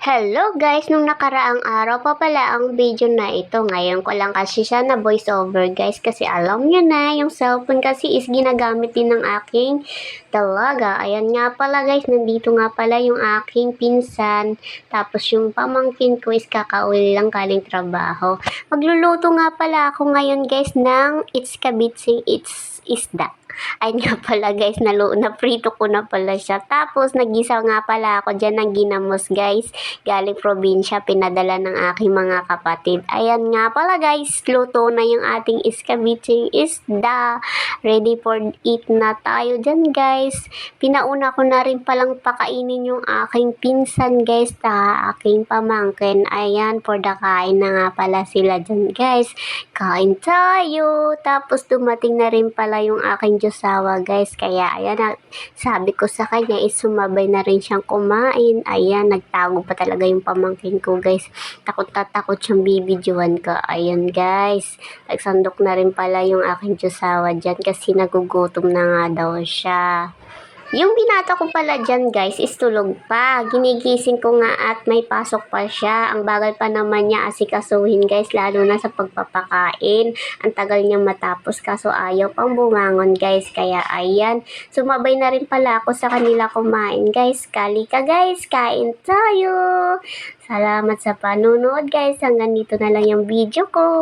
Hello guys! Nung nakaraang araw pa pala ang video na ito. Ngayon ko lang kasi siya na voice over guys. Kasi alam nyo na, yung cellphone kasi is ginagamit din ng aking dalaga. Ayan nga pala guys, nandito nga pala yung aking pinsan. Tapos yung pamangkin ko is kakauwi lang galing trabaho. Magluluto nga pala ako ngayon guys ng it's kabitsing it's isda. Ayun nga pala guys, na-prito ko na pala siya. Tapos nagisa nga pala ako dyan ng ginamos guys. Galing probinsya, pinadala ng aking mga kapatid. Ayan nga pala guys, luto na yung ating iskabitsing isda. Ready for eat na tayo dyan guys. Pinauna ko na rin palang pakainin yung aking pinsan guys, aking pamangkin. Ayan, for the kain na nga pala sila dyan guys. Kain tayo. Tapos dumating na rin pala yung aking Diyosawa guys. Kaya ayan, sabi ko sa kanya is sumabay na rin siyang kumain. Ayan, nagtago pa talaga yung pamangkin ko guys. Takot na takot siyang bibidyoan ko. Ayan guys, nagsandok na rin pala yung aking Diyosawa dyan kasi nagugutom na nga daw siya. Yung binata ko pala dyan guys is tulog pa. Ginigising ko nga at may pasok pa siya. Ang bagal pa naman niya asikasuhin guys, lalo na sa pagpapakain. Ang tagal niya matapos kaso ayaw pang bumangon guys. Kaya ayan, sumabay na rin pala ako sa kanila kumain guys. Kalika guys, kain tayo! Salamat sa panunood guys. Hanggang dito na lang yung video ko.